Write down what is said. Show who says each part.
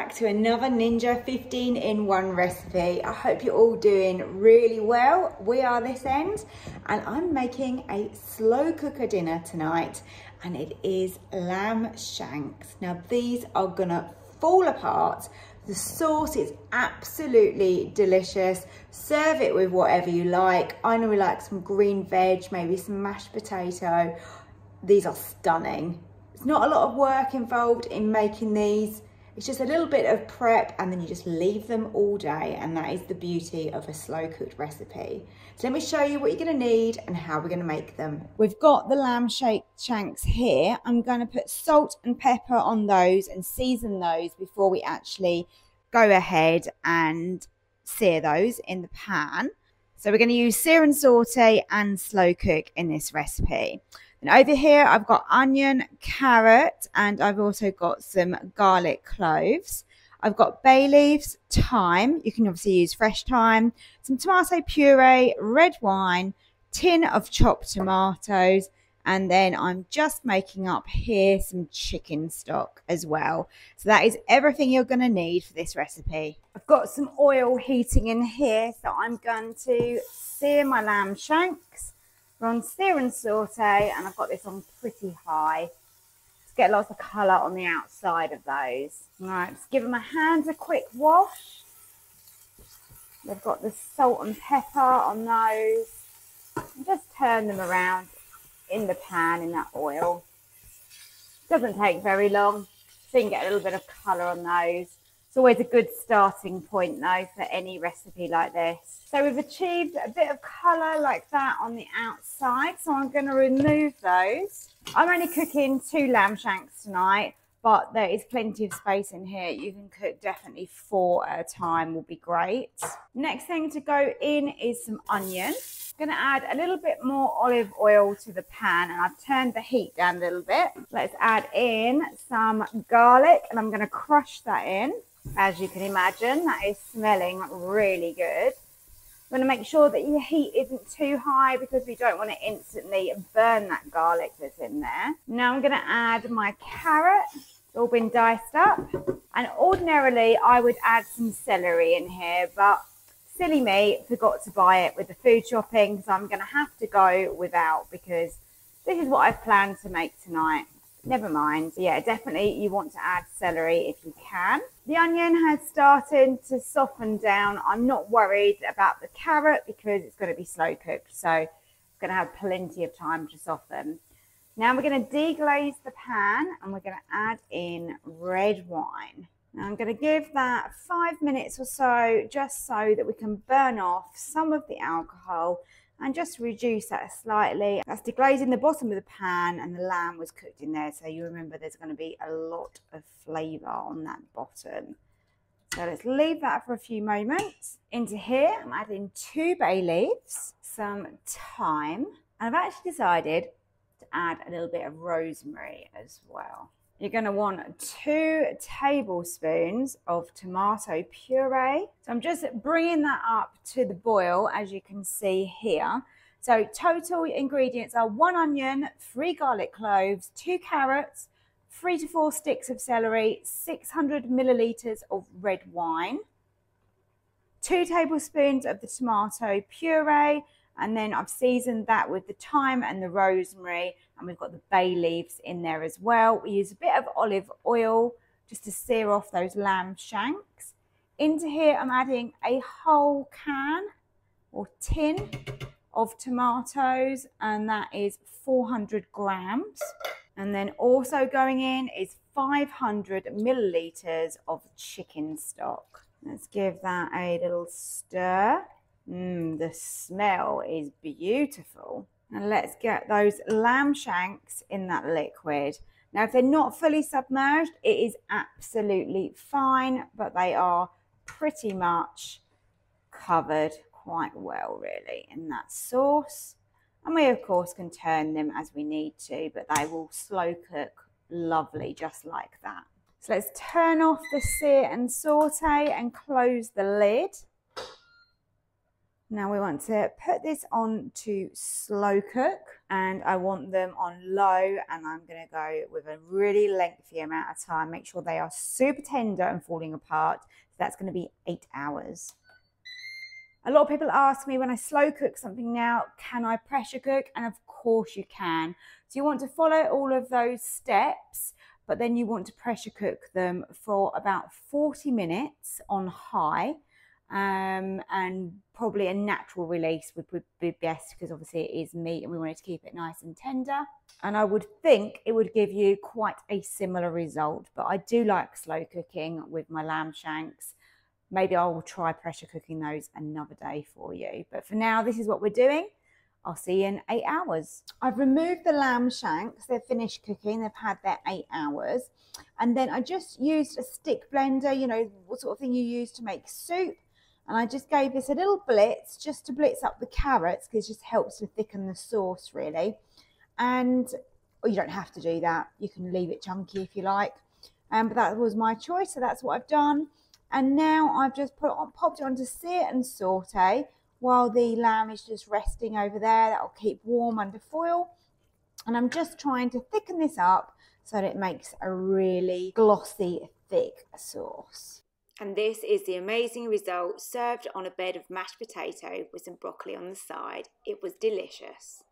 Speaker 1: back to another Ninja 15-in-1 recipe. I hope you're all doing really well. We are this end, and I'm making a slow cooker dinner tonight, and it is lamb shanks. Now these are gonna fall apart. The sauce is absolutely delicious. Serve it with whatever you like. I normally like some green veg, maybe some mashed potato. These are stunning. There's not a lot of work involved in making these. It's just a little bit of prep and then you just leave them all day, and that is the beauty of a slow cooked recipe. So let me show you what you're gonna need and how we're gonna make them. We've got the lamb shanks here. I'm gonna put salt and pepper on those and season those before we actually go ahead and sear those in the pan. So we're gonna use sear and saute and slow cook in this recipe. And over here, I've got onion, carrot, and I've also got some garlic cloves. I've got bay leaves, thyme. You can obviously use fresh thyme, some tomato puree, red wine, tin of chopped tomatoes, and then I'm just making up here some chicken stock as well. So that is everything you're going to need for this recipe. I've got some oil heating in here, so I'm going to sear my lamb shanks. We're on sear and saute, and I've got this on pretty high to get lots of colour on the outside of those. All right, just giving my hands a quick wash. They've got the salt and pepper on those. And just turn them around in the pan in that oil. Doesn't take very long, so you can get a little bit of colour on those. It's always a good starting point though for any recipe like this. So we've achieved a bit of colour like that on the outside, so I'm going to remove those. I'm only cooking 2 lamb shanks tonight, but there is plenty of space in here. You can cook definitely 4 at a time, will be great. Next thing to go in is some onion. I'm going to add a little bit more olive oil to the pan, and I've turned the heat down a little bit. Let's add in some garlic, and I'm going to crush that in. As you can imagine, that is smelling really good. I'm going to make sure that your heat isn't too high because we don't want to instantly burn that garlic that's in there. Now I'm going to add my carrot. It's all been diced up. And ordinarily I would add some celery in here, but silly me, forgot to buy it with the food shopping, so I'm going to have to go without because this is what I've planned to make tonight. Never mind. Yeah, definitely you want to add celery if you can. The onion has started to soften down. I'm not worried about the carrot because it's going to be slow cooked, so it's going to have plenty of time to soften. Now we're going to deglaze the pan and we're going to add in red wine. Now I'm going to give that 5 minutes or so just so that we can burn off some of the alcohol and just reduce that slightly. That's deglazing the bottom of the pan, and the lamb was cooked in there, so you remember there's going to be a lot of flavour on that bottom. So let's leave that for a few moments. Into here I'm adding 2 bay leaves, some thyme, and I've actually decided to add a little bit of rosemary as well. You're going to want 2 tablespoons of tomato puree. So I'm just bringing that up to the boil, as you can see here. So total ingredients are 1 onion, 3 garlic cloves, 2 carrots, 3 to 4 sticks of celery, 600 millilitres of red wine, 2 tablespoons of the tomato puree, and then I've seasoned that with the thyme and the rosemary, and we've got the bay leaves in there as well. We use a bit of olive oil just to sear off those lamb shanks. Into here I'm adding a whole can or tin of tomatoes, and that is 400 grams. And then also going in is 500 millilitres of chicken stock. Let's give that a little stir. The smell is beautiful. And let's get those lamb shanks in that liquid. Now, if they're not fully submerged, it is absolutely fine, but they are pretty much covered quite well, really, in that sauce. And we, of course, can turn them as we need to, but they will slow cook lovely just like that. So let's turn off the sear and saute and close the lid. Now we want to put this on to slow cook, and I want them on low, and I'm going to go with a really lengthy amount of time. Make sure they are super tender and falling apart. So that's going to be 8 hours. A lot of people ask me when I slow cook something now, can I pressure cook? And of course you can. So you want to follow all of those steps, but then you want to pressure cook them for about 40 minutes on high. And probably a natural release would be best, because obviously it is meat and we wanted to keep it nice and tender. And I would think it would give you quite a similar result, but I do like slow cooking with my lamb shanks. Maybe I will try pressure cooking those another day for you. But for now, this is what we're doing. I'll see you in 8 hours. I've removed the lamb shanks. They're finished cooking. They've had their 8 hours. And then I just used a stick blender, you know, what sort of thing you use to make soup. And I just gave this a little blitz just to blitz up the carrots, because it just helps to thicken the sauce really. And you don't have to do that. You can leave it chunky if you like. But that was my choice, so that's what I've done. And now I've just popped it on to sear and saute while the lamb is just resting over there. That'll keep warm under foil. And I'm just trying to thicken this up so that it makes a really glossy, thick sauce. And this is the amazing result, served on a bed of mashed potato with some broccoli on the side. It was delicious.